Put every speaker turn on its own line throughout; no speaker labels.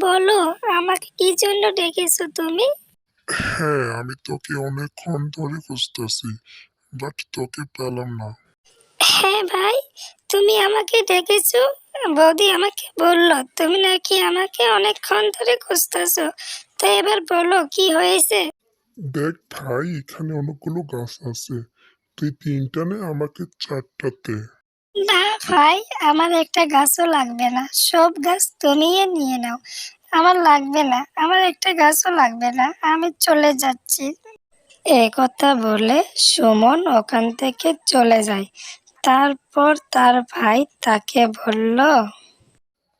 বলো, আমাকে কি জন্য ডেকেছো তুমি?
হ্যাঁ, আমি তোকে অনেকক্ষণ ধরে খুঁজতেছি, বাট তোকে পেলাম না।
হ্যাঁ ভাই, তুমি আমাকে ডেকেছো। বৌদি আমাকে বললো তুমি নাকি আমাকে অনেকক্ষণ ধরে খুঁজতেছো। তো এবার বলো কি হয়েছে।
দেখ ভাই, এখানে অনেকগুলো গাছ আছে। তুই তিনটা নে, আমাকে চারটাতে।
না ভাই, আমার একটা গাছও লাগবে না, সব গাছ তুমিই নিয়ে নাও। আমার লাগবে না, আমার একটা গাছও লাগবে না, আমি চলে যাচ্ছি। এ কথা বলে সুমন ওখান থেকে চলে যায়। তারপর তার ভাই তাকে বলল,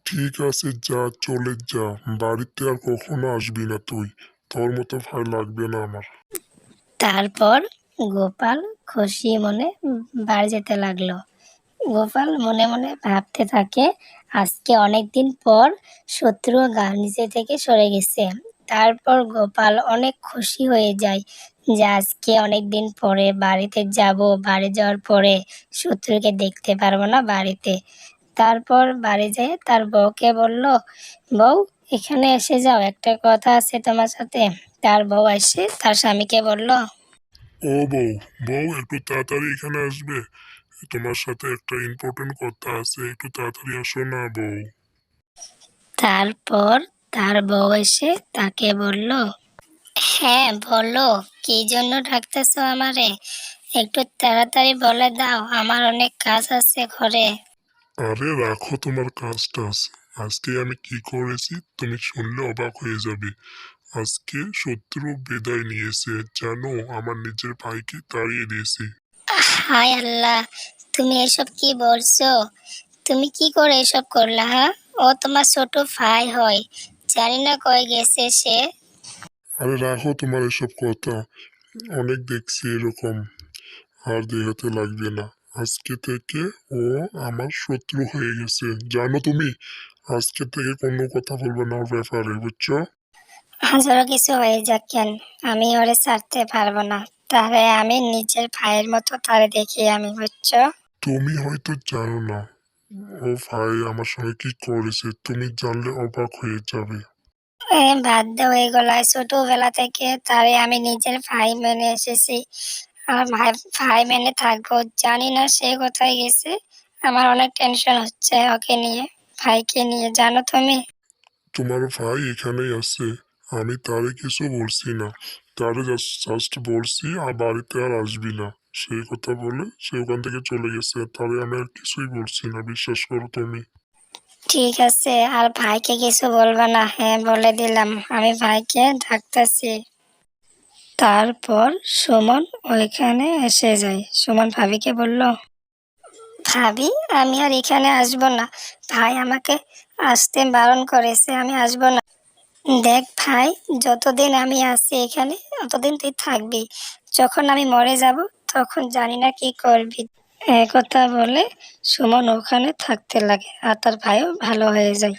ঠিক আছে, যা, চলে যা। বাড়িতে আর কখনো আসবি না তুই। তোর মতো ভাই লাগবে না আমার।
তারপর গোপাল খুশি মনে বাড়ি যেতে লাগলো। গোপাল মনে মনে ভাবতে থাকে, আজকে অনেকদিন পর শত্রু নিচে থেকে সরে গেছে। তারপর গোপাল অনেক খুশি হয়ে যায় যে আজকে অনেকদিন পরে বাড়িতে যাব, বাড়ি যাওয়ার পরে শত্রুকে দেখতে পারবো না বাড়িতে। তারপর বাড়ি যেয়ে তার বউকে বলল, বউ এখানে এসে যাও, একটা কথা আছে তোমার সাথে। তার বউ এসে তার স্বামীকে বলল,
ও বউ, বউ একটু তাড়াতাড়ি এখানে আসবে। তোমার সাথে একটা ইম্পর্টেন্ট কথা আছে, একটু তাড়াতাড়ি আসো না বউ।
তারপর তার বউ এসে তাকে বলল, হ্যাঁ বলো, কি জন্য ডাকতেছো আমারে? একটু তাড়াতাড়ি বলে দাও, আমার অনেক কাজ আছে ঘরে।
আরে রাখো তোমার কাজটা। আজকে আমি কি করেছি তুমি শুনলে অবাক হয়ে যাবে। আজকে শত্রু বিদায় নিয়েছে জানো, আমার নিজের ভাইকে তাড়িয়ে দিয়েছে।
হায় আল্লাহ, তুমি এসব কি বলছো? তুমি কি করে এসব করলা? হ্যাঁ, ও তোমার ছোট ভাই হয়, জানি না কই গেছে সে।
আরে রাখো তোমার এসব কথা, অনেক দেখছি এরকম। আর দেখাতে লাগবে না। আজকে থেকে ও আমার শত্রু হয়ে গেছে, জানো তুমি। আজকে থেকে কোনো কথা বলবে না ওর ব্যাপারে, বুঝছো?
হাজারো কিছু হয়ে যাক কেন, আমি ওরে ছাড়তে পারবো না। তাহলে আমি নিজের ভাইয়ের মতো তারে দেখি আমি, বুঝছো?
তুমি হয়তো জানো না ও ভাই আমার সঙ্গে কি করেছে, তুমি জানলে অবাক হয়ে যাবে।
বাদ দাও এগুলা, ছোটবেলা থেকে তারে আমি নিজের ভাই মেনে এসেছি। আর ভাই ভাই মেনে থাকবো, জানি না সে কোথায় গেছে। আমার অনেক টেনশন হচ্ছে ওকে নিয়ে, ভাইকে নিয়ে, জানো তুমি।
তোমার ভাই এখানেই আছে। আমি তারে কিছু বলছি না, তারে জাস্ট বলছি আর বাড়িতে আর আসবি না। সেই কথা বলে সে ওখান থেকে চলে গেছে, তারে আমি আর কিছুই বলছি না, বিশ্বাস করো তুমি।
ঠিক আছে, আর ভাইকে কিছু বলবা না, হ্যাঁ বলে দিলাম, আমি ভাইকে ডাকতেছি। তারপর সুমন ওইখানে এসে যায়। সুমন ভাবিকে বলল, ভাবি আমি আর এখানে আসবো না, ভাই আমাকে আসতে বারণ করেছে, আমি আসবো না। দেখ ভাই, যতদিন আমি আছি এখানে ততদিন তুই থাকবি, যখন আমি মরে যাব তখন জানি না কি করবি। একথা বলে সুমন ওখানে থাকতে লাগে আর তার ভাইও ভালো হয়ে যায়।